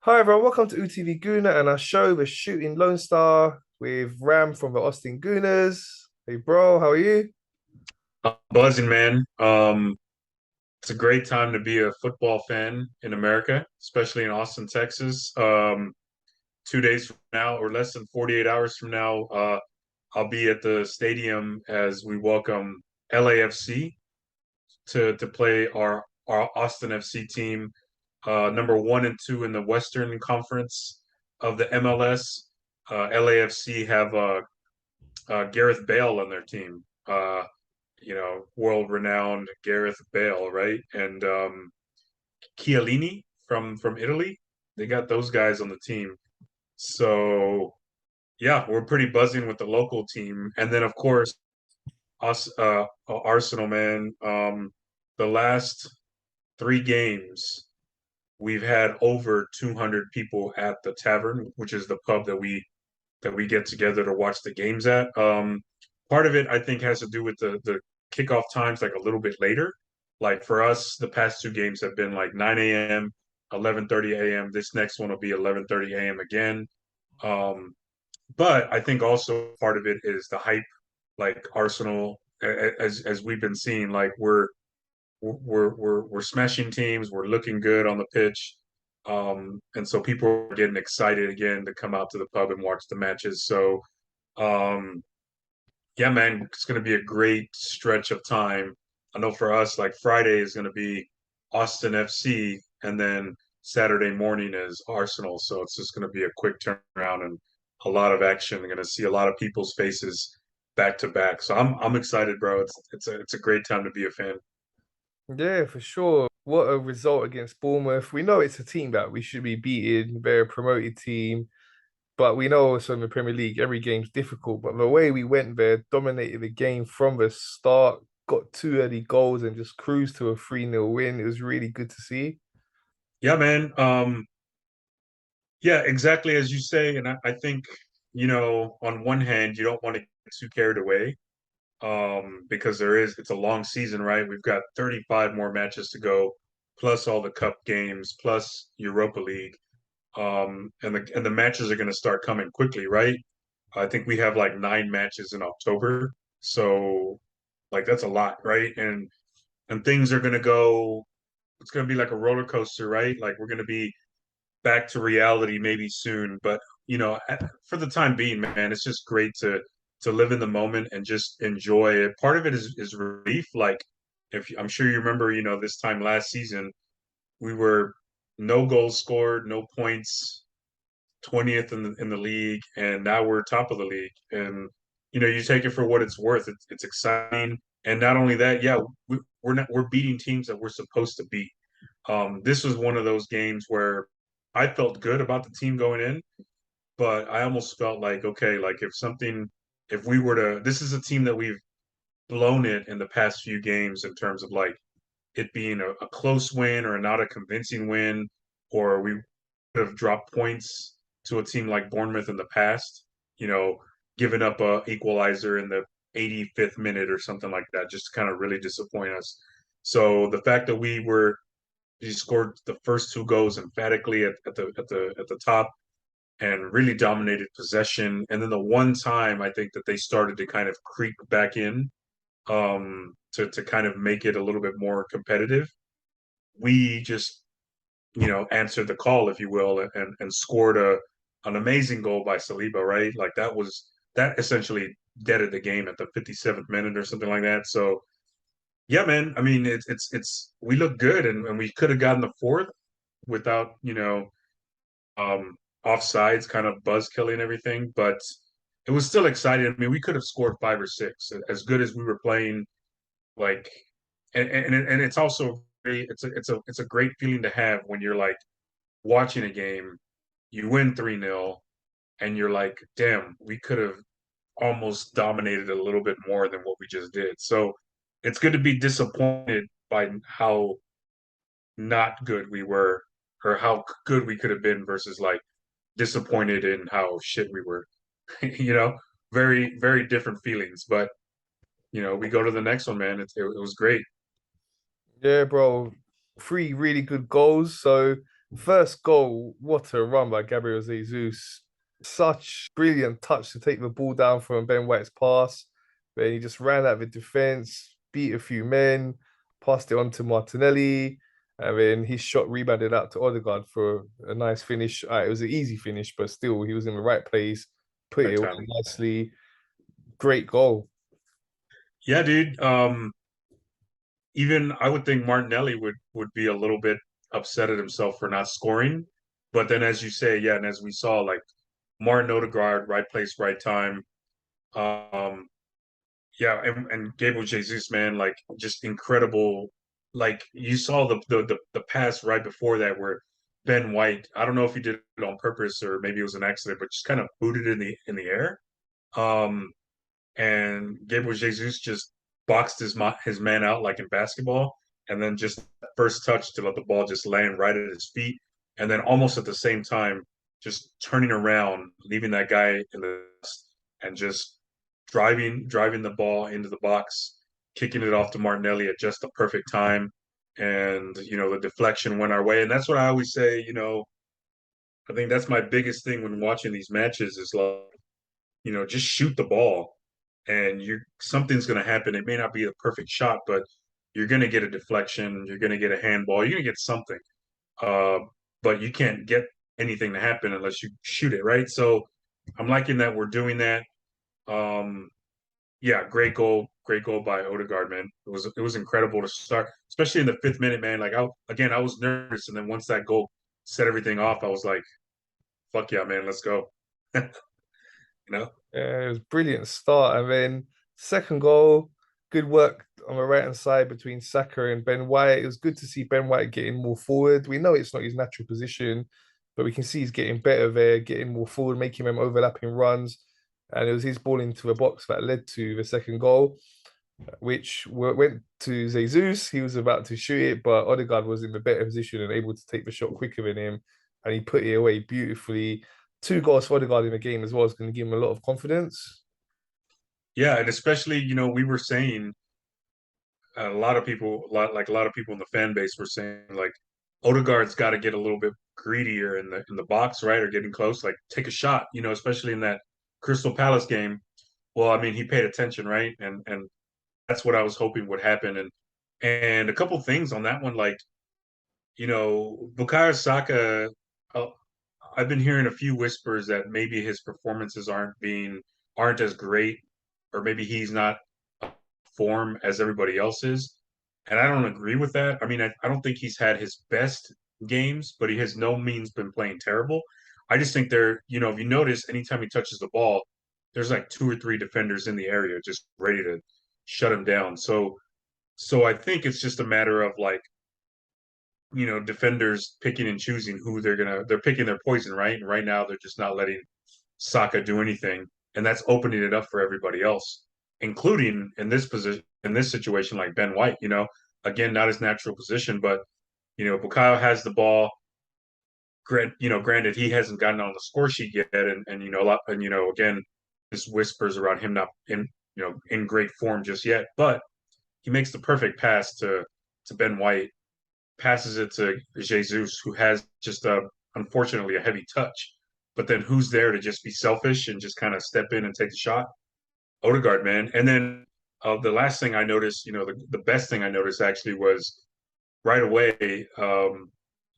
Hi everyone, welcome to UTV Gooner and our show, The Shooting Lone Star with Ram from the Austin Gooners. Hey bro, how are you? Buzzing, man. It's a great time to be a football fan in America, especially in Austin, Texas. 2 days from now, or less than 48 hours from now, I'll be at the stadium as we welcome LAFC to play our Austin FC team, number 1 and 2 in the Western Conference of the MLS. LAFC have Gareth Bale on their team. World-renowned Gareth Bale, right? And Chiellini from Italy. They got those guys on the team. So yeah, we're pretty buzzing with the local team. And then of course us Arsenal, man. The last 3 games we've had over 200 people at the tavern, which is the pub that we get together to watch the games at. Part of it, I think, has to do with the kickoff times, like a little bit later. Like for us, the past 2 games have been like 9 a.m., 11:30 a.m. This next one will be 11:30 a.m. again. Um, but I think also part of it is the hype, like Arsenal, as we've been seeing, like we're smashing teams, we're looking good on the pitch. And so people are getting excited again to come out to the pub and watch the matches. So um, yeah, man, it's going to be a great stretch of time. I know for us, like Friday is going to be Austin FC, and then Saturday morning is Arsenal. So it's just going to be a quick turnaround and a lot of action. We're going to see a lot of people's faces back to back. So I'm excited, bro. It's a great time to be a fan. Yeah, for sure. What a result against Bournemouth. We know it's a team that we should be beating. They're a promoted team, but we know also in the Premier League, every game's difficult. But the way we went there, dominated the game from the start, got 2 early goals and just cruised to a 3-0 win. It was really good to see. Yeah, man. Yeah, exactly as you say. And I think, on one hand, you don't want to get too carried away, because it's a long season, right? We've got 35 more matches to go, plus all the cup games, plus Europa League. And the matches are going to start coming quickly, right? I think we have like 9 matches in October. So like that's a lot, right? And things are going to go, it's going to be like a roller coaster, right? Like we're going to be back to reality maybe soon. But for the time being, man, it's just great to live in the moment and just enjoy it. Part of it is relief. Like if I'm sure you remember, this time last season, we were no goals scored, no points, 20th in the league, and now we're top of the league. And you take it for what it's worth. It's exciting, and not only that, yeah, we're beating teams that we're supposed to beat. This was one of those games where I felt good about the team going in, but I almost felt like, okay, like if we were to, this is a team that we've blown it in the past few games in terms of like it being a close win or not a convincing win, or we would have dropped points to a team like Bournemouth in the past, you know, giving up a equalizer in the 85th minute or something like that, just to kind of really disappoint us. So the fact that he scored the first 2 goals emphatically at the top and really dominated possession. And then the one time I think that they started to kind of creep back in, to kind of make it a little bit more competitive, we just answered the call, if you will, and scored an amazing goal by Saliba, right? Like that essentially deaded the game at the 57th minute or something like that. So yeah, man. I mean, it's we look good, and we could have gotten the fourth without um, offsides, kind of buzz killing everything, but it was still exciting. I mean, we could have scored 5 or 6. As good as we were playing, like, and it's also it's a great feeling to have when you're like watching a game, you win 3-0, and you're like, damn, we could have almost dominated a little bit more than what we just did. So it's good to be disappointed by how not good we were, or how good we could have been, versus like disappointed in how shit we were. you know, very, very different feelings. But we go to the next one, man. It was great. Yeah, bro. 3 really good goals. So First goal, what a run by Gabriel Jesus. Such brilliant touch to take the ball down from Ben White's pass. Then he just ran out of the defense, beat a few men, passed it on to Martinelli, and then his shot rebounded out to Odegaard for a nice finish. It was an easy finish, but still, he was in the right place, put it Right away time. nicely. Great goal. Yeah, dude. Even I would think Martinelli would be a little bit upset at himself for not scoring. But then, as you say, yeah, and as we saw, like Martin Odegaard, right place, right time. Um, yeah, and Gabriel Jesus, man, like just incredible. Like you saw the pass right before that where Ben White, I don't know if he did it on purpose or maybe it was an accident, but just kind of booted in the air. Um, and Gabriel Jesus just boxed his man out like in basketball, and then just first touch to let the ball just land right at his feet, and then almost at the same time just turning around, leaving that guy in the dust, and just driving the ball into the box, kicking it off to Martinelli at just the perfect time, and the deflection went our way, and that's what I always say. I think that's my biggest thing when watching these matches is like just shoot the ball and you're something's going to happen. It may not be a perfect shot, but you're going to get a deflection. You're going to get a handball. You're going to get something. Uh, but you can't get anything to happen unless you shoot it, right? So I'm liking that we're doing that. Um, yeah, great goal by Odegaard, man. It was incredible to start, especially in the fifth minute, man. Like I was nervous, and then once that goal set everything off, I was like, "Fuck yeah, man, let's go." you know. Yeah, it was a brilliant start. And then second goal, good work on the right hand side between Saka and Ben White. It was good to see Ben White getting more forward. We know it's not his natural position, but we can see he's getting better there, getting more forward, making them overlapping runs. And it was his ball into the box that led to the second goal, which went to Jesus. He was about to shoot it, but Odegaard was in the better position and able to take the shot quicker than him. And he put it away beautifully. Two goals for Odegaard in the game as well is going to give him a lot of confidence. Yeah, and especially, we were saying a lot of people in the fan base were saying like Odegaard's got to get a little bit greedier in the box, right, or getting close, like take a shot, especially in that Crystal Palace game. Well, I mean, he paid attention, right, and that's what I was hoping would happen, and a couple things on that one, like Bukayo Saka. Uh, I've been hearing a few whispers that maybe his performances aren't as great, or maybe he's not form as everybody else is. And I don't agree with that. I mean, I don't think he's had his best games, but he has no means been playing terrible. I just think if you notice, anytime he touches the ball, there's like two or three defenders in the area just ready to shut him down. So I think it's just a matter of like, defenders picking and choosing who they're picking their poison, right? And right now they're just not letting Saka do anything, and that's opening it up for everybody else, including in this position, in this situation, like Ben White. Again, not his natural position, but Bukayo has the ball. Granted, he hasn't gotten on the score sheet yet, and a lot, and again, this whispers around him not in great form just yet, but he makes the perfect pass to Ben White, passes it to Jesus, who has just unfortunately a heavy touch. But then who's there to just be selfish and just kind of step in and take the shot? Odegaard, man. And then the last thing I noticed, the best thing I noticed actually was right away,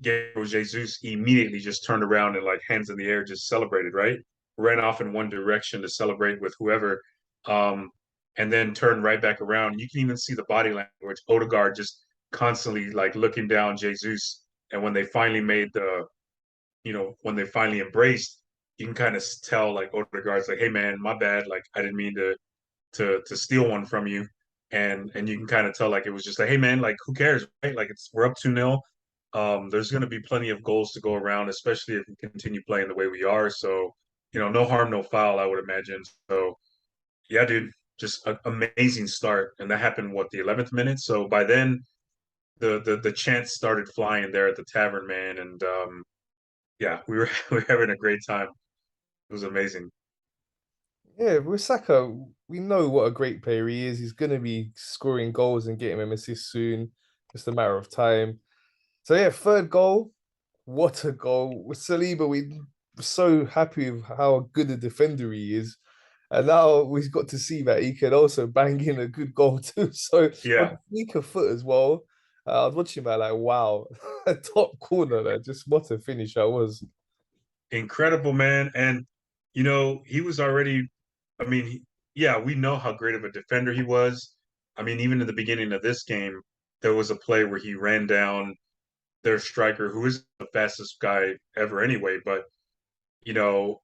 Gabriel Jesus immediately just turned around and like hands in the air, just celebrated, right? Ran off in one direction to celebrate with whoever, um, and then turned right back around. You can even see the body language. Odegaard just constantly like looking down Jesus, and when they finally when they finally embraced, you can kind of tell like Odegaard's like, "Hey man, my bad. Like I didn't mean to steal one from you." And you can kind of tell like it was just like, hey man, like who cares, right? Like we're up 2-0. There's going to be plenty of goals to go around, especially if we continue playing the way we are. So no harm, no foul, I would imagine. So yeah, dude, just an amazing start, and that happened the 11th minute. So by then, the chants started flying there at the tavern, man, and yeah, we were we were having a great time. It was amazing. Yeah, with Saka, we know what a great player he is. He's going to be scoring goals and getting them assists soon. Just a matter of time. So yeah, third goal. What a goal. With Saliba, we were so happy with how good a defender he is. And now we've got to see that he can also bang in a good goal too. So on Yeah, the sneaker foot as well. I was watching that like, wow, top corner there. Just what a finish that was. incredible, man. And he was already. I mean, yeah, we know how great of a defender he was. I mean, even in the beginning of this game, there was a play where he ran down their striker, who is the fastest guy ever anyway. But you know,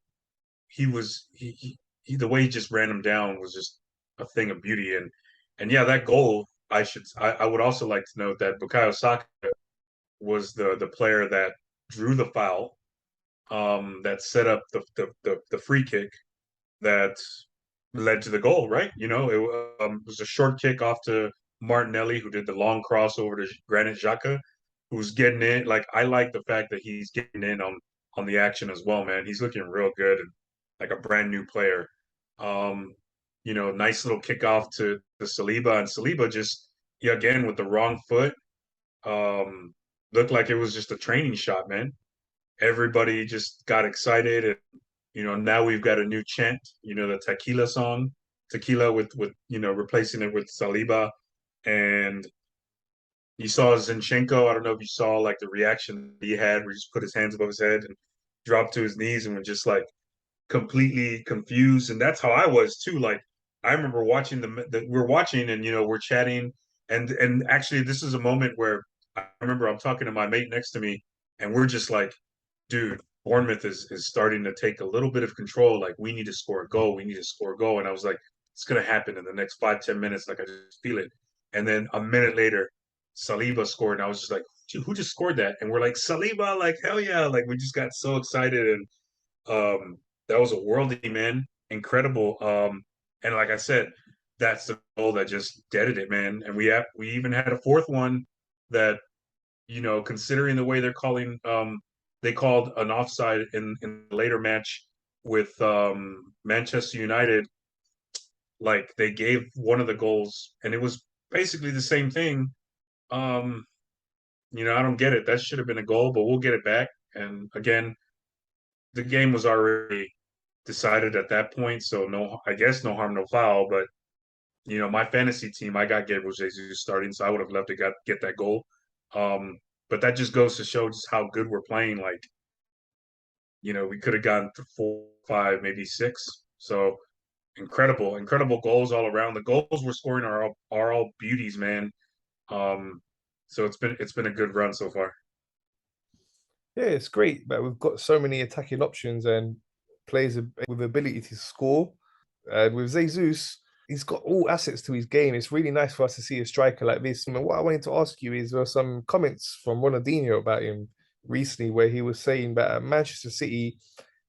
he was he the way he just ran him down was just a thing of beauty. And yeah, that goal. I would also like to note that Bukayo Saka was the player that drew the foul, that set up the free kick that led to the goal, right? It was a short kick off to Martinelli, who did the long crossover to Granit Xhaka, who's getting in. Like, I like the fact that he's getting in on the action as well, man. He's looking real good and like a brand new player. Um, nice little kickoff to Saliba, and Saliba just, yeah, again with the wrong foot, um, looked like it was just a training shot, man. Everybody just got excited, and now we've got a new chant, the tequila song, tequila with replacing it with Saliba. And you saw Zinchenko. I don't know if you saw like the reaction he had where he just put his hands above his head and dropped to his knees and was just like completely confused. And that's how I was too. Like, I remember watching we're watching, and we're chatting, and actually this is a moment where I remember I'm talking to my mate next to me, and we're just like, dude, Bournemouth is starting to take a little bit of control. Like, we need to score a goal. We need to score a goal. And I was like, it's gonna happen in the next 5-10 minutes. Like, I just feel it. And then a minute later, Saliba scored, and I was just like, dude, who just scored that? And we're like, Saliba, like, hell yeah! Like, we just got so excited, and that was a worldie, man, incredible. And like I said, that's the goal that just deaded it, man. And we even had a fourth one that, considering the way they called an offside in the later match with Manchester United. Like, they gave one of the goals, and it was basically the same thing. Um, I don't get it. That should have been a goal, but we'll get it back. And again, the game was already decided at that point, so no, I guess no harm, no foul. But my fantasy team, I got Gabriel Jesus starting, so I would have loved to get that goal. Um, but that just goes to show just how good we're playing. Like, we could have gotten to 4, 5, maybe 6. So incredible, incredible goals all around. The goals we're scoring are all beauties, man. Um, so it's been a good run so far. Yeah, it's great, but we've got so many attacking options and players with ability to score. And with Jesus, he's got all assets to his game. It's really nice for us to see a striker like this. And what I wanted to ask you is there were some comments from Ronaldinho about him recently where he was saying that at Manchester City,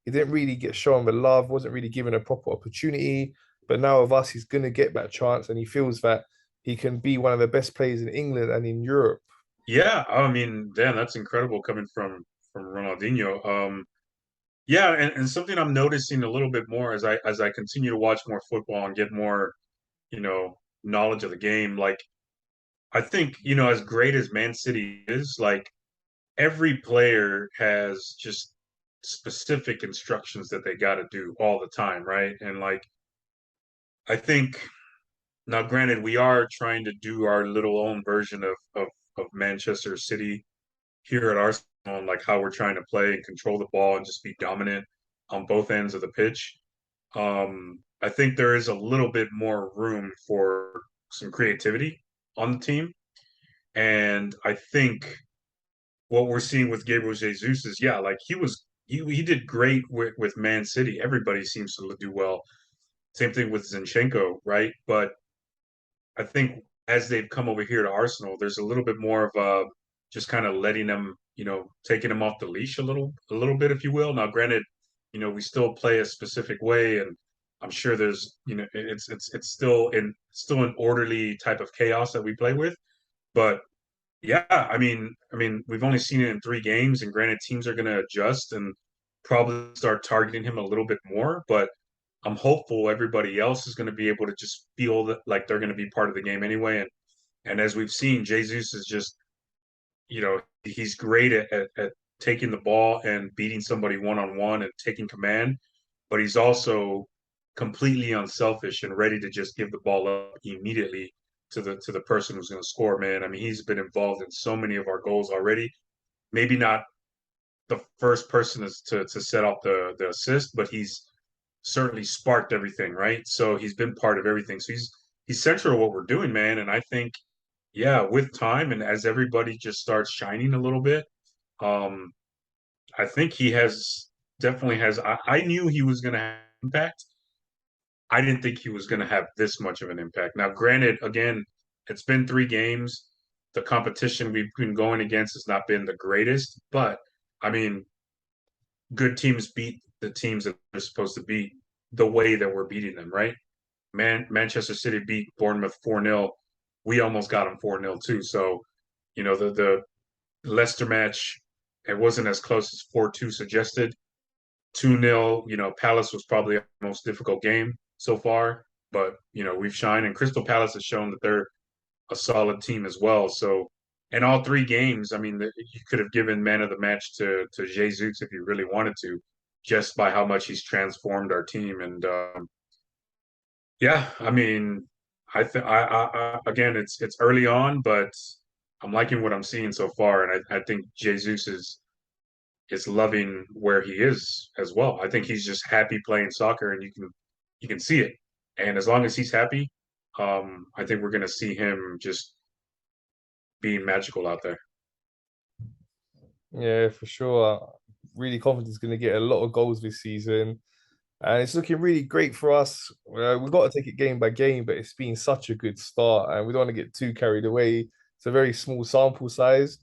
he didn't really get shown the love, wasn't really given a proper opportunity. But now with us, he's going to get that chance, and he feels that he can be one of the best players in England and in Europe. Yeah, I mean, damn, that's incredible coming from Ronaldinho. Yeah, and something I'm noticing a little bit more as I continue to watch more football and get more, knowledge of the game. Like, I think, as great as Man City is, like, every player has just specific instructions that they got to do all the time, right? And like, I think now, granted, we are trying to do our little own version of Manchester City here at Arsenal, and like how we're trying to play and control the ball and just be dominant on both ends of the pitch. I think there is a little bit more room for some creativity on the team. And I think what we're seeing with Gabriel Jesus is, yeah, like he did great with Man City. Everybody seems to do well. Same thing with Zinchenko, right? But I think as they've come over here to Arsenal, there's a little bit more of just kind of letting them, taking them off the leash a little bit, if you will. Now, granted, we still play a specific way, and I'm sure there's, it's still an orderly type of chaos that we play with. But yeah, I mean, we've only seen it in 3 games, and granted, teams are going to adjust and probably start targeting him a little bit more. But I'm hopeful everybody else is going to be able to just feel that like they're going to be part of the game anyway. And as we've seen, Jesus is just, he's great at taking the ball and beating somebody one on one and taking command, but he's also completely unselfish and ready to just give the ball up immediately to the person who's going to score, man. I mean, he's been involved in so many of our goals already. Maybe not the first person is to set off the assist, but he's certainly sparked everything, right? So he's been part of everything. So he's central to what we're doing, man. And I think, yeah, with time and as everybody just starts shining a little bit, um, I think he has definitely has. I knew he was going to have impact. I didn't think he was going to have this much of an impact. Now, granted, again, it's been 3 games. The competition we've been going against has not been the greatest, but I mean, good teams beat the teams that they're supposed to beat the way that we're beating them, right? Manchester City beat Bournemouth 4-0. We almost got them 4-0 too. So, the Leicester match, it wasn't as close as 4-2 suggested. 2-0, Palace was probably our most difficult game so far, but we've shined and Crystal Palace has shown that they're a solid team as well. So, in all 3 games, I mean, you could have given man of the match to Jesus if you really wanted to, just by how much he's transformed our team. And yeah, I mean, I think again, it's early on, but I'm liking what I'm seeing so far, and I think Jesus is loving where he is as well. I think he's just happy playing soccer, and you can see it. And as long as he's happy, I think we're going to see him just being magical out there. Yeah, for sure. Really confident he's going to get a lot of goals this season. And it's looking really great for us. We've got to take it game by game, but it's been such a good start, and we don't want to get too carried away. It's a very small sample size.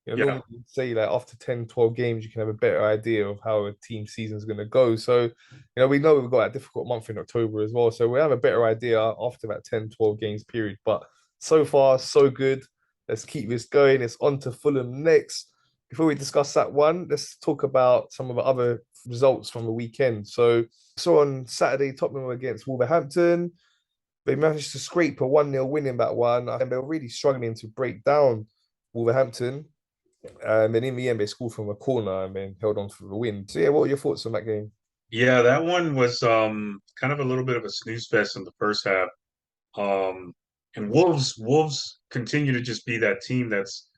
Yeah, Normally you'd say like after 10, 12 games, you can have a better idea of how a team season is going to go. So, we know we've got a difficult month in October as well. So we have a better idea after that 10, 12 games period. But so far, so good. Let's keep this going. It's on to Fulham next. Before we discuss that one, let's talk about some of the other results from the weekend. So on Saturday, Tottenham were against Wolverhampton. They managed to scrape a 1-0 win in that one. And they were really struggling to break down Wolverhampton. And then in the end, they scored from a corner and then held on for the win. So yeah, what were your thoughts on that game? yeah, that one was kind of a little bit of a snooze fest in the first half. Um, and Wolves continue to just be that team that's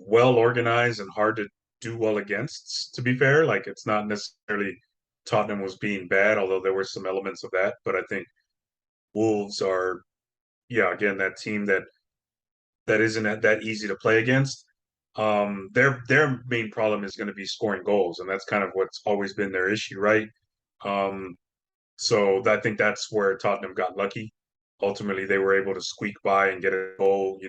well organized and hard to do well against. To be fair, like it's not necessarily Tottenham was being bad, although there were some elements of that. But I think Wolves are, yeah, again that team that isn't that easy to play against. Their main problem is going to be scoring goals, and that's kind of what's always been their issue, right? Um, so I think that's where Tottenham got lucky. Ultimately, they were able to squeak by and get a goal,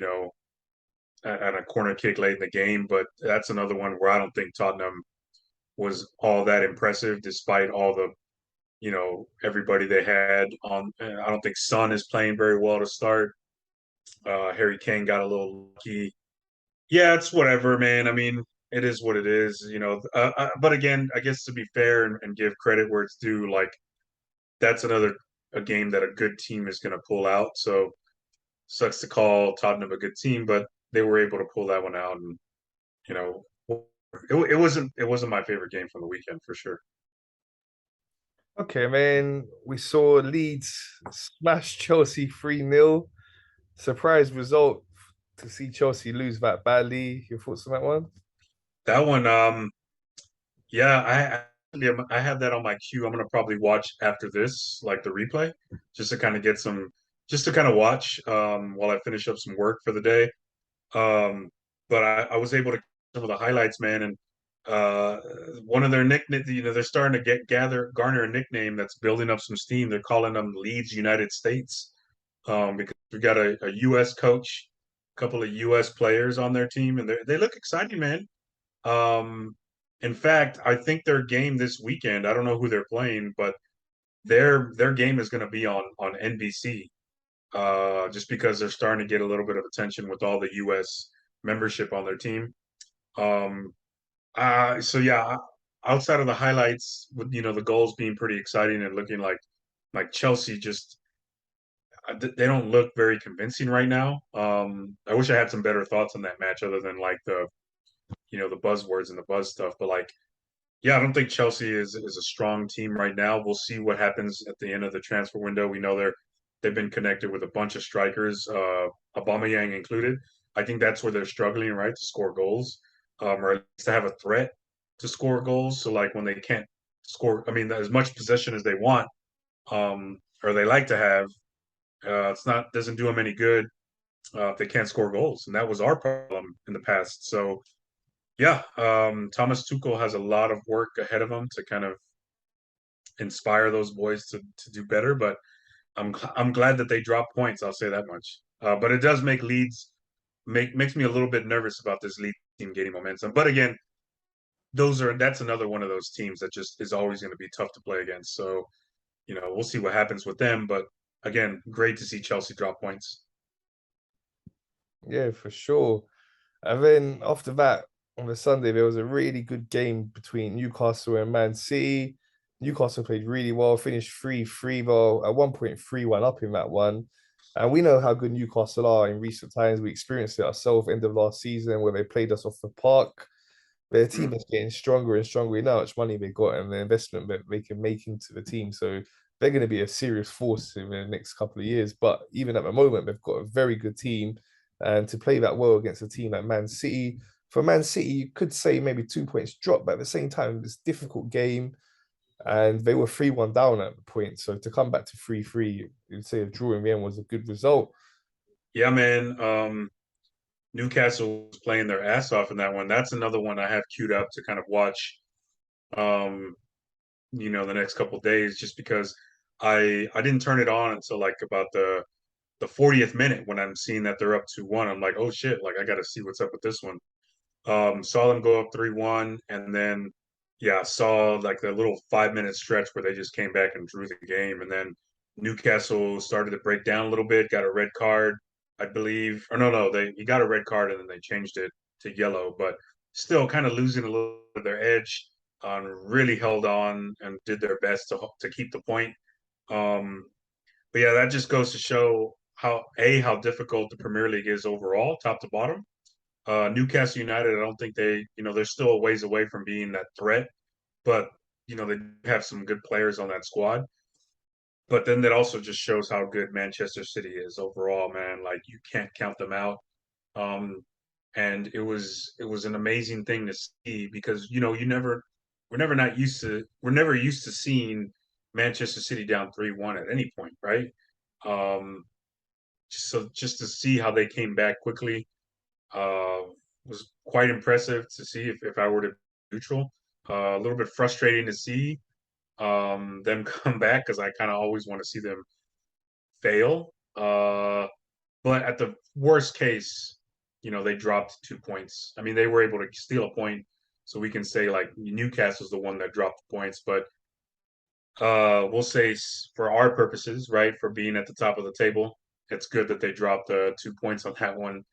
and a corner kick late in the game. But that's another one where I don't think Tottenham was all that impressive, despite all the, everybody they had on. I don't think Son is playing very well to start. Harry Kane got a little lucky. Yeah, it's whatever, man. I mean, it is what it is, but again, I guess to be fair and give credit where it's due, like that's another a game that a good team is going to pull out. So sucks to call Tottenham a good team, but they were able to pull that one out, and you know, it wasn't my favorite game from the weekend for sure. Okay, man. We saw Leeds smash Chelsea 3-0. Surprise result to see Chelsea lose that badly. Your thoughts on that one? That one, yeah, I have that on my queue. I'm gonna probably watch after this, like the replay, just to kind of get some, just to kind of watch while I finish up some work for the day. Um, but I was able to some of the highlights, man, and uh, one of their nicknames, they're starting to garner a nickname that's building up some steam. They're calling them Leeds United States, because we got a U.S. coach, a couple of U.S. players on their team, and they look exciting, man. Um, in fact, I think their game this weekend, I don't know who they're playing, but their game is going to be on NBC, just because they're starting to get a little bit of attention with all the U.S. membership on their team. Um, so yeah, outside of the highlights, with the goals being pretty exciting and looking like Chelsea just they don't look very convincing right now. I wish I had some better thoughts on that match other than like the buzzwords and the buzz stuff. But like, yeah, I don't think Chelsea is a strong team right now. We'll see what happens at the end of the transfer window. We know they've been connected with a bunch of strikers, Aubameyang included. I think that's where they're struggling, right, to score goals, or at least to have a threat to score goals. So like when they can't score, I mean, as much possession as they want, or they like to have, it's not doesn't do them any good if they can't score goals, and that was our problem in the past. So yeah, Thomas Tuchel has a lot of work ahead of him to kind of inspire those boys to do better. But I'm glad that they dropped points. I'll say that much. But it does make Leeds makes me a little bit nervous about this Leeds team gaining momentum. But again, that's another one of those teams that just is always going to be tough to play against. So we'll see what happens with them. But again, great to see Chelsea drop points. Yeah, for sure. And then after that, on the Sunday, there was a really good game between Newcastle and Man City. Newcastle played really well, finished 3-3, well, at 1.31 up in that one. And we know how good Newcastle are in recent times. We experienced it ourselves end of last season where they played us off the park. Their team Mm. is getting stronger and stronger. We know how much money they got and the investment that they can make into the team. So they're going to be a serious force in the next couple of years. But even at the moment, they've got a very good team. And to play that well against a team like Man City, for Man City, you could say maybe 2 points drop, but at the same time, it's a difficult game. And they were 3-1 down at the point. So to come back to 3-3, you'd say a draw in the end was a good result. Yeah, man. Newcastle was playing their ass off in that one. That's another one I have queued up to kind of watch. Um, the next couple of days, just because I didn't turn it on until like about the 40th minute when I'm seeing that they're up 2-1. I'm like, oh shit, like I got to see what's up with this one. Saw them go up 3-1, and then yeah, saw like the little 5 minute stretch where they just came back and drew the game, and then Newcastle started to break down a little bit, got a red card, I believe, or no, they he got a red card and then they changed it to yellow, but still kind of losing a little of their edge. Really held on and did their best to keep the point. Um, but yeah, that just goes to show how difficult the Premier League is overall, top to bottom. Newcastle United, I don't think they're still a ways away from being that threat, but they have some good players on that squad. But then that also just shows how good Manchester City is overall, man. Like you can't count them out. Um, and it was an amazing thing to see because we're never used to seeing Manchester City down 3-1 at any point, right? Um, so just to see how they came back quickly uh, was quite impressive to see if I were to be neutral. A little bit frustrating to see them come back because I kind of always want to see them fail. But at the worst case, they dropped 2 points. I mean, they were able to steal a point, so we can say like Newcastle's the one that dropped points. But we'll say for our purposes, right, for being at the top of the table, it's good that they dropped 2 points on that one.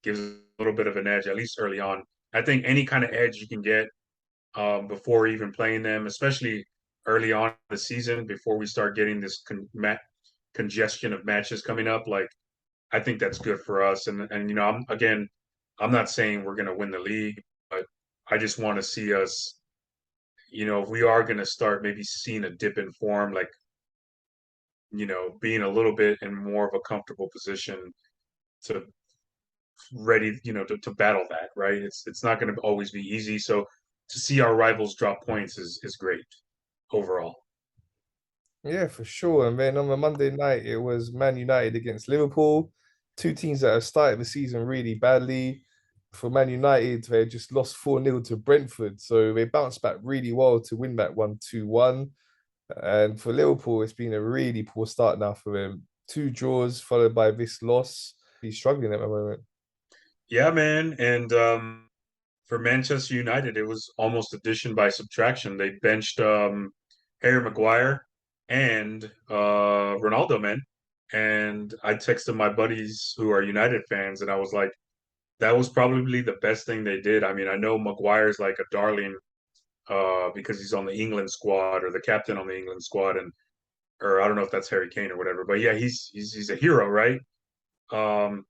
Gives a little bit of an edge, at least early on. I think any kind of edge you can get before even playing them, especially early on in the season, before we start getting this congestion of matches coming up, like I think that's good for us. And I'm not saying we're going to win the league, but I just want to see us. If we are going to start maybe seeing a dip in form, like being a little bit in more of a comfortable position to ready, to battle that, right? It's not going to always be easy. So to see our rivals drop points is great overall. Yeah, for sure. And then on the Monday night, it was Man United against Liverpool, two teams that have started the season really badly. For Man United, they just lost 4-0 to Brentford. So they bounced back really well to win that one 2-1. And for Liverpool, it's been a really poor start now for them. Two draws followed by this loss. He's struggling at the moment. Yeah, man. And for Manchester United, it was almost addition by subtraction. They benched Harry Maguire and Ronaldo, man. And I texted my buddies who are United fans, and I was like, that was probably the best thing they did. I mean, I know Maguire's like a darling because he's on the England squad or the captain on the England squad, and or I don't know if that's Harry Kane or whatever. But yeah, he's a hero, right? Um,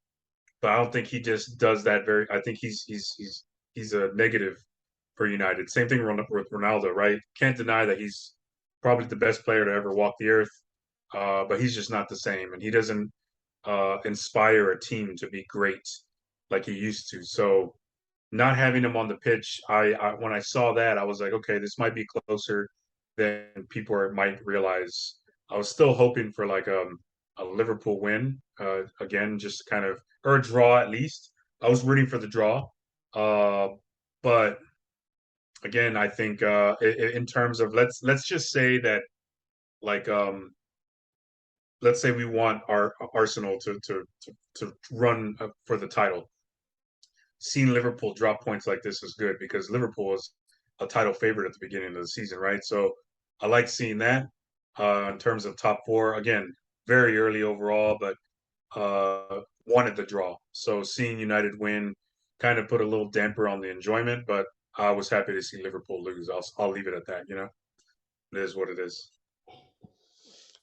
but I don't think he just does that very. I think he's he's a negative for United. Same thing with Ronaldo, right? Can't deny that he's probably the best player to ever walk the earth, but he's just not the same, and he doesn't inspire a team to be great like he used to. So not having him on the pitch, I when I saw that, I was like, okay, this might be closer than people might realize. I was still hoping for like a Liverpool win, again, just kind of or a draw at least. I was rooting for the draw, uh, but again, I think in terms of let's just say that like let's say we want our Arsenal to run for the title. Seeing Liverpool drop points like this is good because Liverpool is a title favorite at the beginning of the season, right? So I like seeing that in terms of top four. Again, very early overall, but wanted the draw. So seeing United win kind of put a little damper on the enjoyment, but I was happy to see Liverpool lose. I'll leave it at that. It is what it is.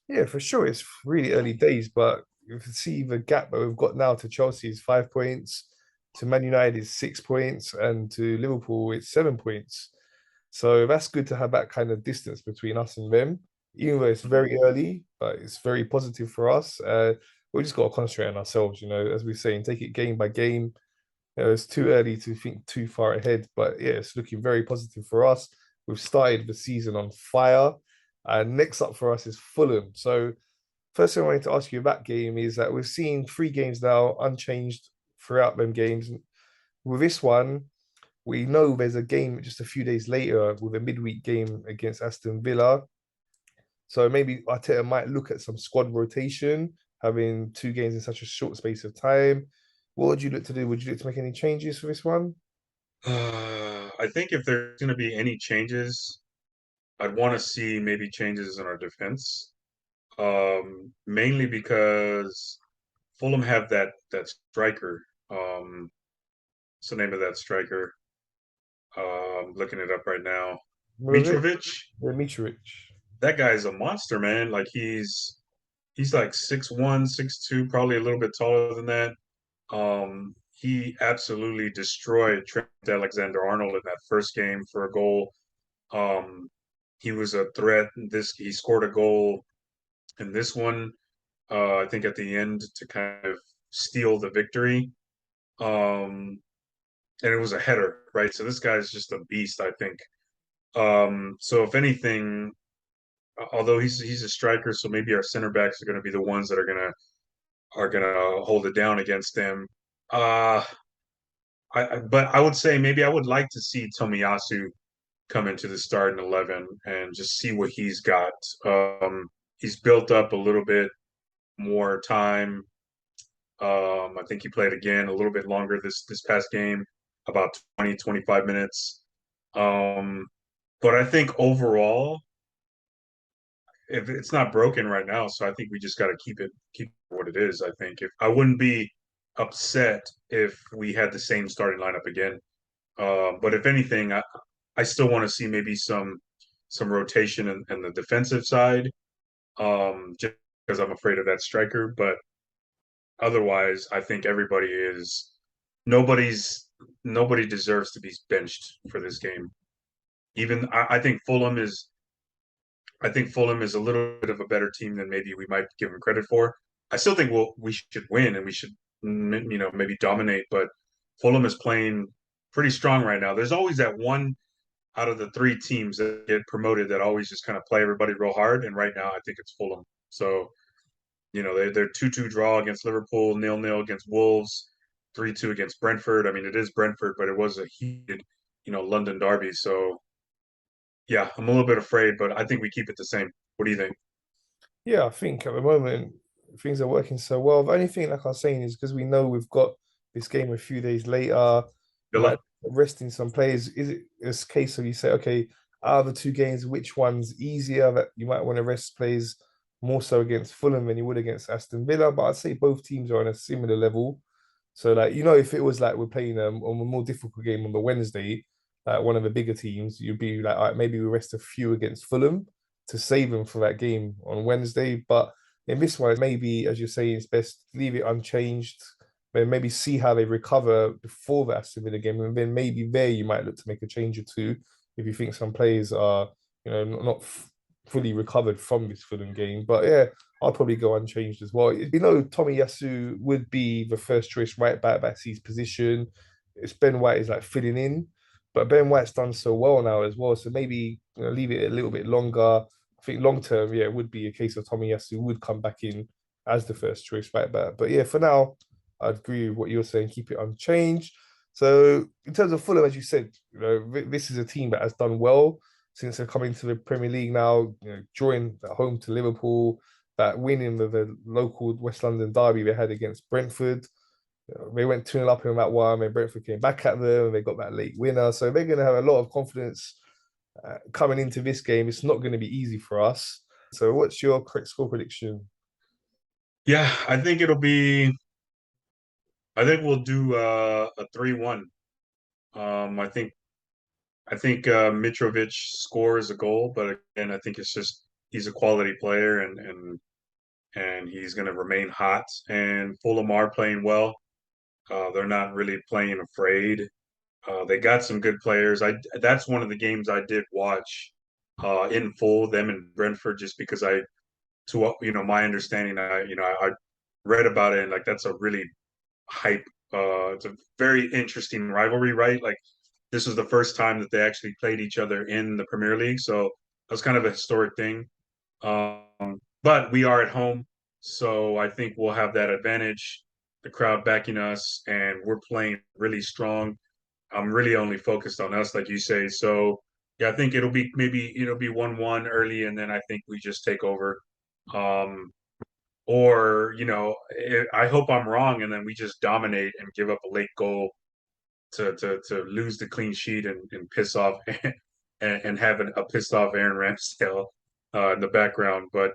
Yeah, for sure. It's really early days, but you can see the gap that we've got now to Chelsea is 5 points, to Man United is 6 points, and to Liverpool it's 7 points. So that's good to have that kind of distance between us and them, even though it's very early, but it's very positive for us. We just got to concentrate on ourselves, as we're saying, take it game by game. It's too early to think too far ahead, but yeah, it's looking very positive for us. We've started the season on fire. And next up for us is Fulham. So, first thing I wanted to ask you about game is that we've seen 3 games now unchanged throughout them games. With this one, we know there's a game just a few days later with a midweek game against Aston Villa. So maybe Arteta might look at some squad rotation, having 2 games in such a short space of time. What would you look to do? Would you look to make any changes for this one? I think if there's going to be any changes, I'd want to see maybe changes in our defense. Mainly because Fulham have that striker. What's the name of that striker? Looking it up right now. Mitrovic? Mitrovic. Yeah, Mitrovic. That guy's a monster, man. Like he's like 6'1", 6'2", probably a little bit taller than that. He absolutely destroyed Trent Alexander-Arnold in that first game for a goal. Um, he was a threat. He scored a goal in this one. I think at the end to kind of steal the victory. Um, and it was a header, right? So this guy's just a beast, I think. So if anything, although he's a striker, so maybe our center backs are going to be the ones that are gonna hold it down against them. Uh, but I would say maybe I would like to see Tomiyasu come into the starting 11 and just see what he's got. He's built up a little bit more time. I think he played again a little bit longer this past game, about 20, 25 minutes. Um, but I think overall, if it's not broken right now, so I think we just got to keep it what it is. I think if I wouldn't be upset if we had the same starting lineup again. But if anything, I still want to see maybe some rotation in the defensive side, just because I'm afraid of that striker. But otherwise, I think nobody's nobody deserves to be benched for this game. Even I think Fulham is a little bit of a better team than maybe we might give them credit for. I still think we should win and we should maybe dominate, but Fulham is playing pretty strong right now. There's always that one out of the 3 teams that get promoted that always just kind of play everybody real hard, and right now I think it's Fulham. So they're 2-2 draw against Liverpool, 0-0 against Wolves, 3-2 against Brentford. I mean, it is Brentford, but it was a heated London derby. So yeah, I'm a little bit afraid, but I think we keep it the same. What do you think? Yeah, I think at the moment things are working so well. The only thing, like I was saying, is because we know we've got this game a few days later, we might Villa? resting some players. Is it this case of you say, okay, out of the 2 games, which one's easier that you might want to rest players more so against Fulham than you would against Aston Villa? But I'd say both teams are on a similar level. So, like, if it was like we're playing on a more difficult game on the Wednesday, like one of the bigger teams, you'd be like, all right, maybe we rest a few against Fulham to save them for that game on Wednesday. But in this one, maybe, as you're saying, it's best leave it unchanged. then maybe see how they recover before the Aston Villa game, and then maybe there you might look to make a change or two if you think some players are, not fully recovered from this Fulham game. But yeah, I'll probably go unchanged as well. Tommy Yasu would be the first choice right back. That's his position. It's Ben White is like filling in, but Ben White's done so well now as well. So maybe leave it a little bit longer. I think long term, yeah, it would be a case of Tommy Yasu would come back in as the first choice right back. But yeah, for now, I'd agree with what you're saying. Keep it unchanged. So in terms of Fulham, as you said, this is a team that has done well since they're coming to the Premier League now. Drawing at home to Liverpool, that winning the local West London derby they had against Brentford. They went 2-0 up in that one, and Brentford came back at them, and they got that late winner. So they're going to have a lot of confidence coming into this game. It's not going to be easy for us. So what's your correct score prediction? Yeah, I think it'll be. I think we'll do a 3-1. I think Mitrovic scores a goal, but again, I think it's just he's a quality player and he's going to remain hot. And Fulham are playing well. They're not really playing afraid. They got some good players. I That's one of the games I did watch in full, them and Brentford, just because my understanding, I read about it and like that's a really hype. It's a very interesting rivalry, right? Like this was the first time that they actually played each other in the Premier League, so that's kind of a historic thing. But we are at home, so I think we'll have that advantage. The crowd backing us, and we're playing really strong. I'm really only focused on us, like you say. So yeah, I think it'll be 1-1 early, and then I think we just take over. Um, or I hope I'm wrong, and then we just dominate and give up a late goal to lose the clean sheet and piss off and have a pissed off Aaron Ramsdale in the background. But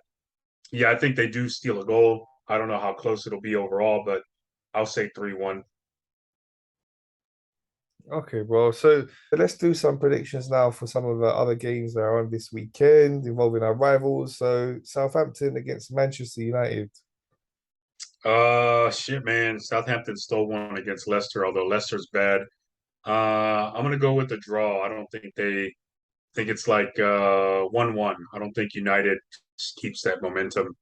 yeah, I think they do steal a goal. I don't know how close it'll be overall, but I'll say 3-1. Okay, bro. So let's do some predictions now for some of the other games that are on this weekend involving our rivals. So Southampton against Manchester United. Shit, man. Southampton stole one against Leicester, although Leicester's bad. I'm gonna go with the draw. I don't think they think it's like 1-1. I don't think United keeps that momentum.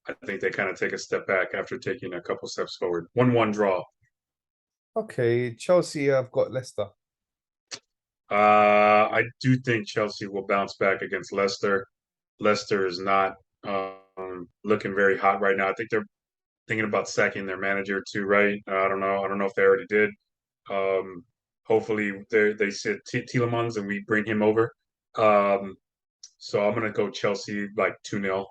I think they kind of take a step back after taking a couple steps forward. 1-1 draw. Okay, Chelsea have got Leicester. I do think Chelsea will bounce back against Leicester. Leicester is not looking very hot right now. I think they're thinking about sacking their manager too, right? I don't know. I don't know if they already did. Um, Hopefully they sit Tielemans and we bring him over. Um, so I'm gonna go Chelsea like 2-0.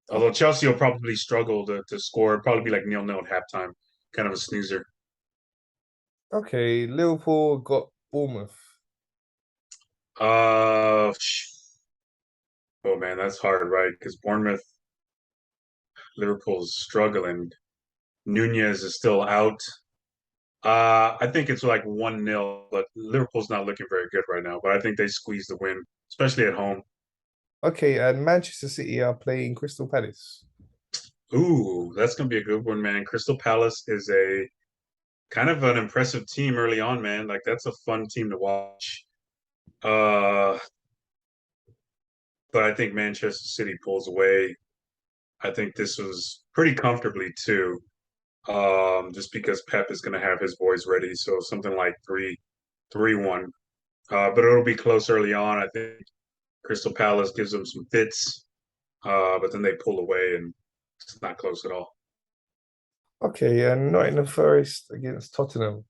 Although Okay, Chelsea will probably struggle to score, probably be like 0-0 at halftime, kind of a snoozer. okay. Liverpool got Bournemouth. Uh, oh man, that's hard, right? Because Bournemouth, Liverpool's struggling. Nunez is still out. I think it's like 1-0, but Liverpool's not looking very good right now. But I think they squeeze the win, especially at home. Okay, and Manchester City are playing Crystal Palace. Ooh, that's gonna be a good one, man. Crystal Palace is a kind of an impressive team early on, man. Like that's a fun team to watch. Uh, but I think Manchester City pulls away. I think this was pretty comfortably too. Just because Pep is gonna have his boys ready. So something like 3-1. But it'll be close early on. I think Crystal Palace gives them some fits, but then they pull away and it's not close at all. Okay, and Nottingham Forest against Tottenham.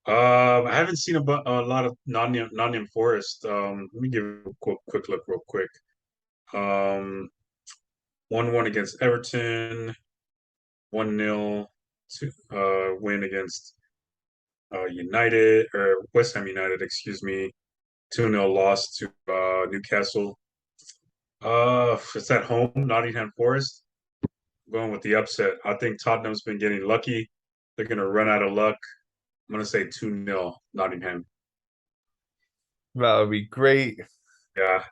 I haven't seen a lot of Nottingham Forest. Let me give it a quick look real quick. Um, 1-1 against Everton, 1-0 to win against United or West Ham United, excuse me. 2-0 loss to Newcastle. It's at home, Nottingham Forest. Going with the upset. I think Tottenham's been getting lucky. They're going to run out of luck. I'm going to say 2-0 Nottingham. That would be great. Yeah.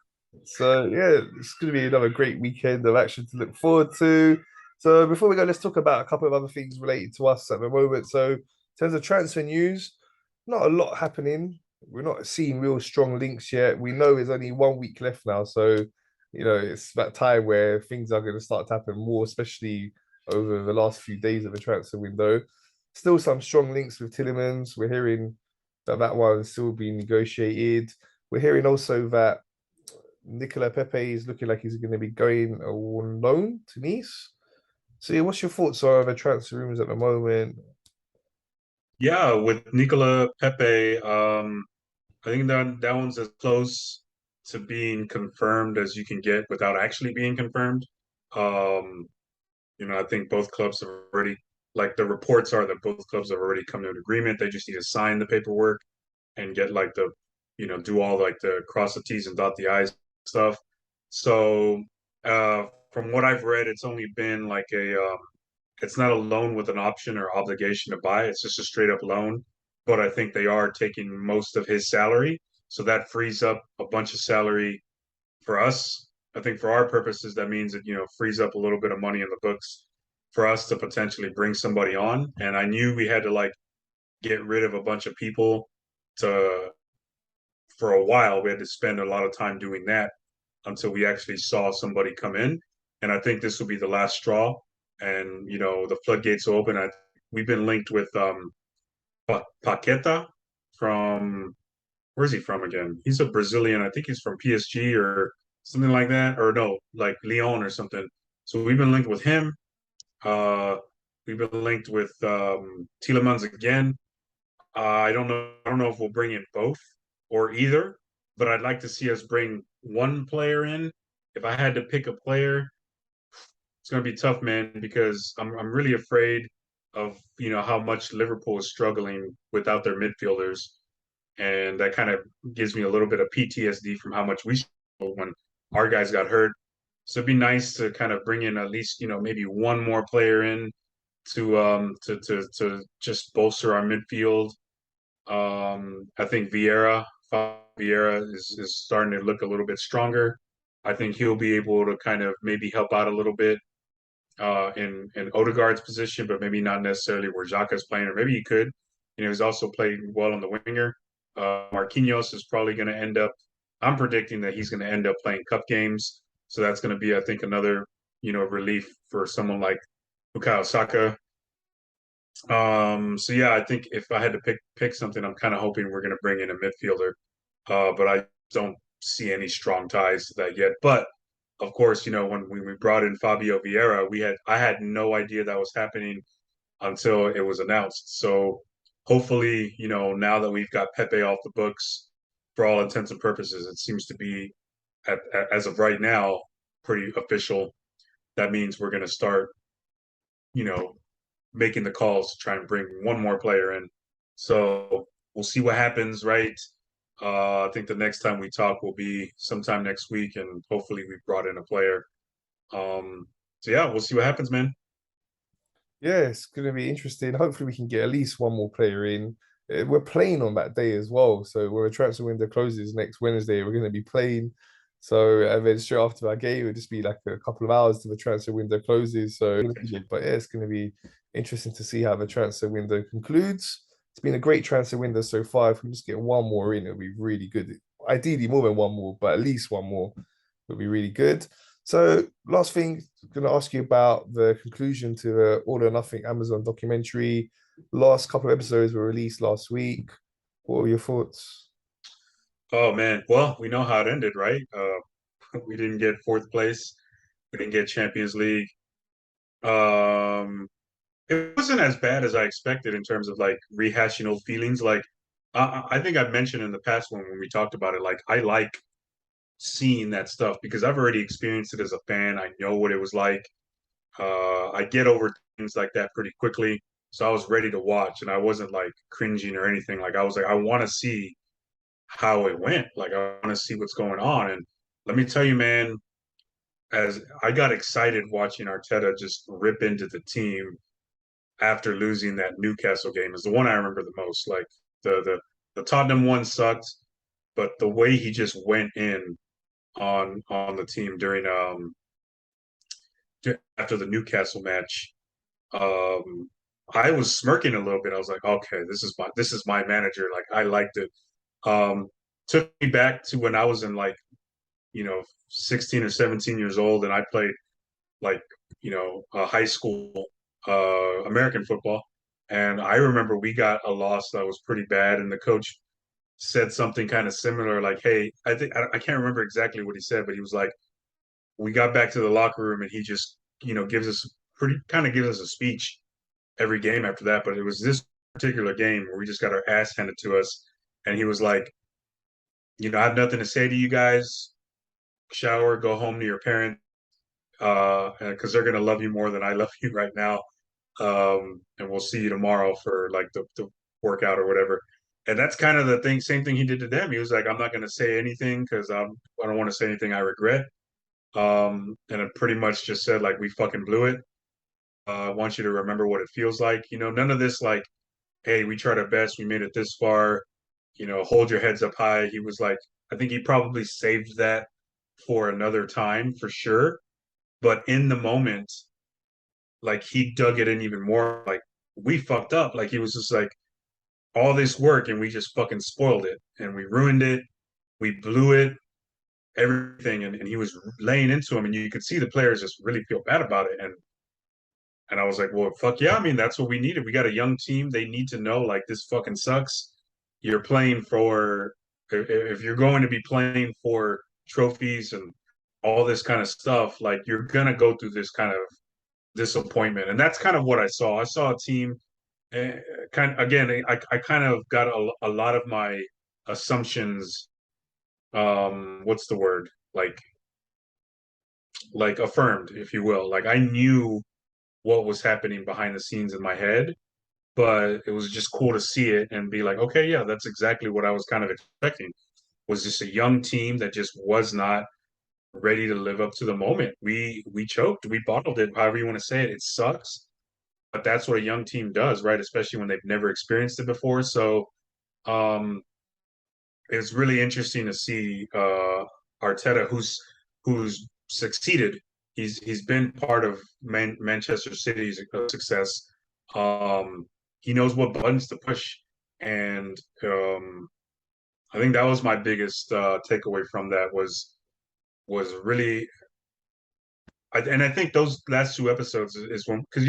So yeah, it's going to be another great weekend of action to look forward to. So before we go, let's talk about a couple of other things related to us at the moment. So in terms of transfer news, not a lot happening. We're not seeing real strong links yet. We know there's only 1 week left now, so it's that time where things are going to start to happen more, especially over the last few days of the transfer window. Still some strong links with Tillemans. We're hearing that that one's still being negotiated. We're hearing also that Nicola Pepe is looking like he's going to be going on loan to Nice. So yeah, what's your thoughts on the transfer rooms at the moment? Yeah, with Nicola Pepe, I think that one's as close to being confirmed as you can get without actually being confirmed. Um, I think both clubs have already, like the reports are that both clubs have already come to an agreement. They just need to sign the paperwork and get like do all like the cross the T's and dot the I's stuff. So, from what I've read, it's only been like it's not a loan with an option or obligation to buy. It's just a straight up loan. But I think they are taking most of his salary. So that frees up a bunch of salary for us. I think for our purposes, that means that, frees up a little bit of money in the books for us to potentially bring somebody on. And I knew we had to like get rid of a bunch of people to for a while. We had to spend a lot of time doing that until we actually saw somebody come in. And I think this will be the last straw. And the floodgates will open. We've been linked with Paqueta from where's he from again? He's a Brazilian. I think he's from PSG or something like that, or no, like Lyon or something. So we've been linked with him. Uh, we've been linked with Tielemans again. I don't know. I don't know if we'll bring in both or either, but I'd like to see us bring one player in. If I had to pick a player, it's going to be tough, man, because I'm really afraid of how much Liverpool is struggling without their midfielders, and that kind of gives me a little bit of PTSD from how much we struggled when our guys got hurt. So it'd be nice to kind of bring in at least maybe one more player in to just bolster our midfield. I think Vieira is starting to look a little bit stronger. I think he'll be able to kind of maybe help out a little bit in Odegaard's position, but maybe not necessarily where Xhaka's playing, or maybe he could. He's also played well on the winger. Marquinhos is probably going to end up. I'm predicting that he's going to end up playing cup games, so that's going to be, I think, another relief for someone like Bukayo Saka. So yeah, I think if I had to pick something, I'm kind of hoping we're going to bring in a midfielder, but I don't see any strong ties to that yet. But of course, when we brought in Fabio Vieira, I had no idea that was happening until it was announced. So hopefully, now that we've got Pepe off the books, for all intents and purposes, it seems to be as of right now pretty official. That means we're going to start, you know, making the calls to try and bring one more player in. So we'll see what happens, right? I think the next time we talk will be sometime next week, and hopefully we brought in a player. So yeah, we'll see what happens, man. Yeah, it's going to be interesting. Hopefully, we can get at least one more player in. We're playing on that day as well. So when the transfer window closes next Wednesday, we're going to be playing. So and then straight after our game, it'll just be like a couple of hours till the transfer window closes. So, but yeah, it's going to be interesting to see how the transfer window concludes. It's been a great transfer window so far. If we just get one more in, it'll be really good. Ideally, more than one more, but at least one more would be really good. So, last thing, I'm going to ask you about the conclusion to the All or Nothing Amazon documentary. Last couple of episodes were released last week. What were your thoughts? Oh man, well, we know how it ended, right? We didn't get fourth place. We didn't get Champions League. Um, it wasn't as bad as I expected in terms of like rehashing old feelings. Like I think I mentioned in the past when we talked about it, like I like seeing that stuff because I've already experienced it as a fan. I know what it was like. I get over things like that pretty quickly. So I was ready to watch and I wasn't like cringing or anything. Like I was like, I want to see how it went. Like I want to see what's going on. And let me tell you, man, as I got excited watching Arteta just rip into the team after losing that Newcastle game is the one I remember the most. Like the Tottenham one sucked, but the way he just went in on the team during after the Newcastle match, um, I was smirking a little bit. I was like, okay, this is my manager. Like I liked it. Um, Took me back to when I was in like 16 or 17 years old, and I played like high school American football. And I remember we got a loss that was pretty bad, and the coach said something kind of similar, like, "Hey, I can't remember exactly what he said, but he was like, we got back to the locker room, and he just gives us a speech every game after that. But it was this particular game where we just got our ass handed to us, and he was like, I have nothing to say to you guys. Shower, go home to your parents, because they're gonna love you more than I love you right now. And we'll see you tomorrow for like the workout or whatever." And that's kind of the thing, same thing he did to them. He was like, "I'm not gonna say anything because I don't want to say anything I regret." And it pretty much just said like, "We fucking blew it. I want you to remember what it feels like. None of this like, hey, we tried our best, we made it this far. Hold your heads up high." He was like, I think he probably saved that for another time for sure. But in the moment, like he dug it in even more. Like we fucked up. Like he was just like all this work and we just fucking spoiled it and we ruined it. We blew it, everything. And he was laying into him, and you could see the players just really feel bad about it. And I was like, well, fuck yeah. I mean, that's what we needed. We got a young team. They need to know like this fucking sucks. You're playing for, if you're going to be playing for trophies and all this kind of stuff, like you're gonna go through this kind of disappointment. And that's kind of what I saw. I saw a team, kind of, again, I kind of got a lot of my assumptions, what's the word? Like affirmed, if you will. Like I knew what was happening behind the scenes in my head, but it was just cool to see it and be like, okay, yeah, that's exactly what I was kind of expecting. Was just a young team that just was not ready to live up to the moment. We choked, we bottled it, however you want to say it. It sucks, but that's what a young team does, right? Especially when they've never experienced it before. So um it's really interesting to see Arteta, who's succeeded. He's been part of Manchester City's success. Um, he knows what buttons to push, and I think that was my biggest takeaway from that was really. And I think those last two episodes is when, because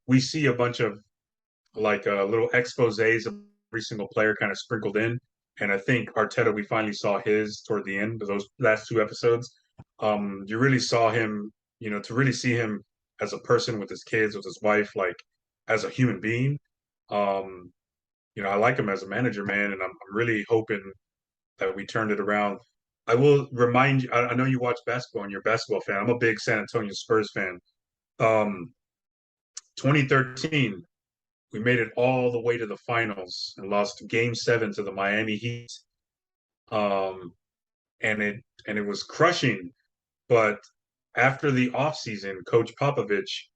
we see a bunch of like little exposés of every single player kind of sprinkled in. And I think Arteta, we finally saw his toward the end of those last two episodes. You really saw him, to really see him as a person with his kids, with his wife, like as a human being. Um, I like him as a manager, man, and I'm really hoping that we turned it around. I will remind you, I know you watch basketball and you're a basketball fan. I'm a big San Antonio Spurs fan. Um, 2013, we made it all the way to the finals and lost game 7 to the Miami Heat. Um, and it was crushing. But after the offseason, Coach Popovich,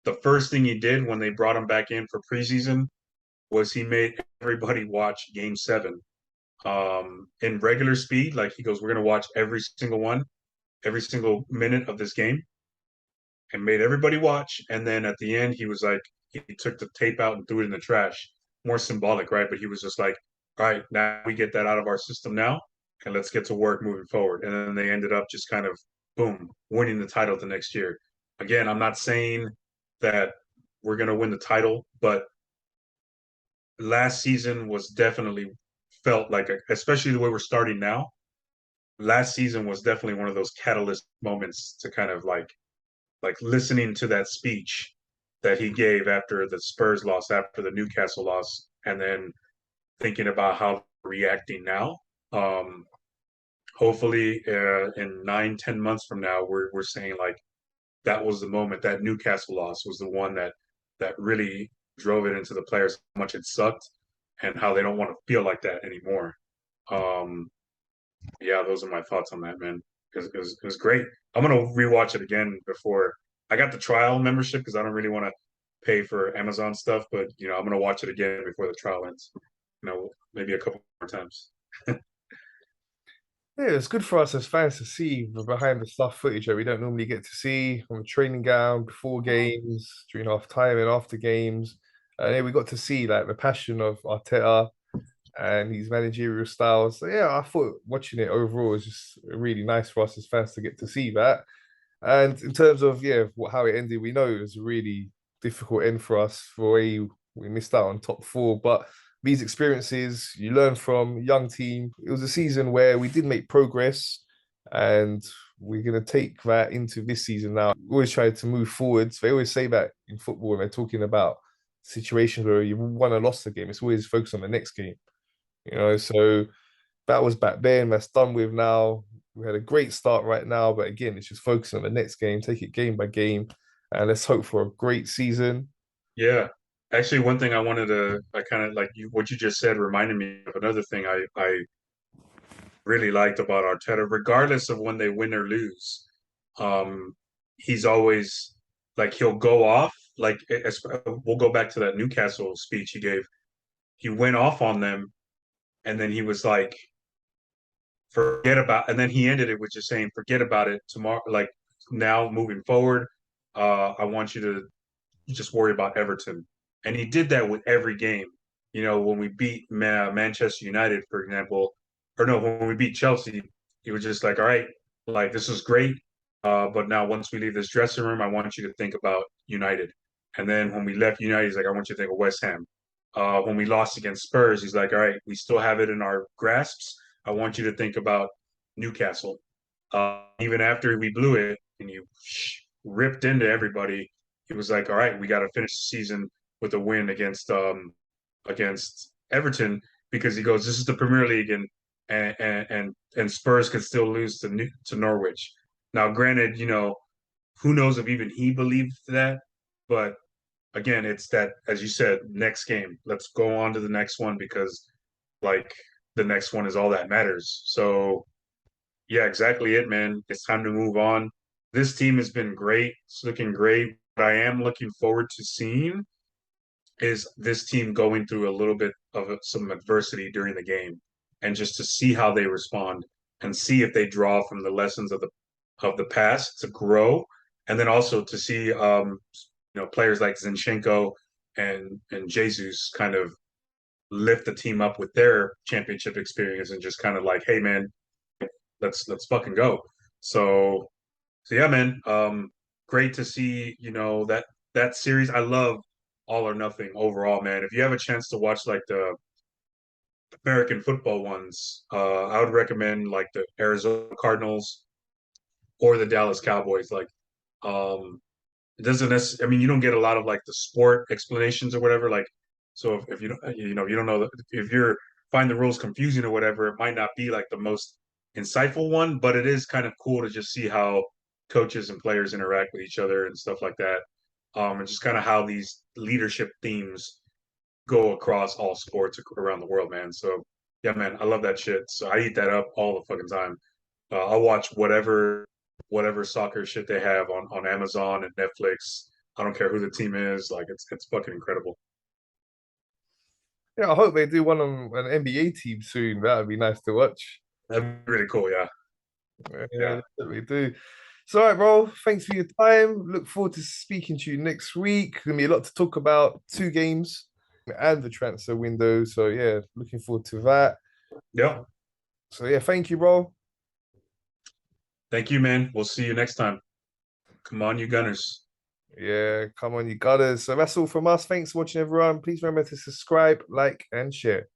the first thing he did when they brought him back in for preseason was he made everybody watch game 7 in regular speed. Like he goes, we're going to watch every single one, every single minute of this game, and made everybody watch. And then at the end, he was like, he took the tape out and threw it in the trash. More symbolic, right? But he was just like, all right, now we get that out of our system now, and let's get to work moving forward. And then they ended up just kind of, boom, winning the title the next year. Again, I'm not saying that we're going to win the title, but last season was definitely felt like, especially the way we're starting now, last season was definitely one of those catalyst moments to kind of like listening to that speech that he gave after the Spurs loss, after the Newcastle loss, and then thinking about how they're reacting now. Um, Hopefully, in 9, 10 months from now, we're saying like that was the moment. That Newcastle loss was the one that really drove it into the players how much it sucked and how they don't want to feel like that anymore. Um, yeah, those are my thoughts on that, man. It was great. I'm gonna rewatch it again before I got the trial membership because I don't really want to pay for Amazon stuff, but I'm gonna watch it again before the trial ends. Maybe a couple more times. Yeah, it's good for us as fans to see the behind the stuff footage that we don't normally get to see on the training ground before games, during half time and after games. And yeah, we got to see like the passion of Arteta and his managerial style. So yeah, I thought watching it overall was just really nice for us as fans to get to see that. And in terms of how it ended, we know it was a really difficult end for us for we missed out on top four. But these experiences you learn from young team. It was a season where we did make progress, and we're gonna take that into this season now. We always try to move forwards. They always say that in football when they're talking about situations where you won or lost the game. It's always focused on the next game. So that was back then. That's done with now. We had a great start right now, but again, it's just focusing on the next game, take it game by game, and let's hope for a great season. Yeah. Actually, one thing I kind of like what you just said reminded me of another thing I really liked about Arteta, regardless of when they win or lose. Um, he's always like he'll go off. Like we'll go back to that Newcastle speech he gave. He went off on them, and then he was like, "Forget about." And then he ended it with just saying, "Forget about it tomorrow. Like now, moving forward, I want you to just worry about Everton." And he did that with every game. When we beat Manchester United, for example, or no, when we beat Chelsea, he was just like, all right, like this is great. But now once we leave this dressing room, I want you to think about United. And then when we left United, he's like, I want you to think of West Ham. When we lost against Spurs, he's like, all right, we still have it in our grasps. I want you to think about Newcastle. Even after we blew it and you ripped into everybody, he was like, "All right, we got to finish the season with a win against Everton because he goes, this is the Premier League and Spurs could still lose to Norwich." Now, granted, who knows if even he believed that, but again, it's that as you said, next game. Let's go on to the next one because like the next one is all that matters. So yeah, exactly it, man. It's time to move on. This team has been great. It's looking great. What I am looking forward to seeing is this team going through a little bit of some adversity during the game and just to see how they respond and see if they draw from the lessons of the past to grow and then also to see players like Zinchenko and Jesus kind of lift the team up with their championship experience and just kind of like, hey man, let's fucking go. So yeah, man. Great to see, that series. I love All or Nothing overall, man. If you have a chance to watch like the American football ones, I would recommend like the Arizona Cardinals or the Dallas Cowboys. Like, it doesn't necessarily, I mean, you don't get a lot of like the sport explanations or whatever. Like, so if you don't, you don't know if you're find the rules confusing or whatever, it might not be like the most insightful one, but it is kind of cool to just see how coaches and players interact with each other and stuff like that. And just kind of how these leadership themes go across all sports around the world, man. So yeah, man, I love that shit. So I eat that up all the fucking time. I'll watch whatever soccer shit they have on Amazon and Netflix. I don't care who the team is. Like it's fucking incredible. Yeah, I hope they do one on an NBA team soon. That would be nice to watch. That'd be really cool. Yeah, Yeah, yeah, they do. So, all right, bro. Thanks for your time. Look forward to speaking to you next week. Gonna be a lot to talk about. Two games and the transfer window. So, yeah, looking forward to that. yep. So, yeah, thank you, bro. Thank you, man. We'll see you next time. Come on, you Gunners. Yeah, come on, you got us. So that's all from us. Thanks for watching, everyone. Please remember to subscribe, like, and share.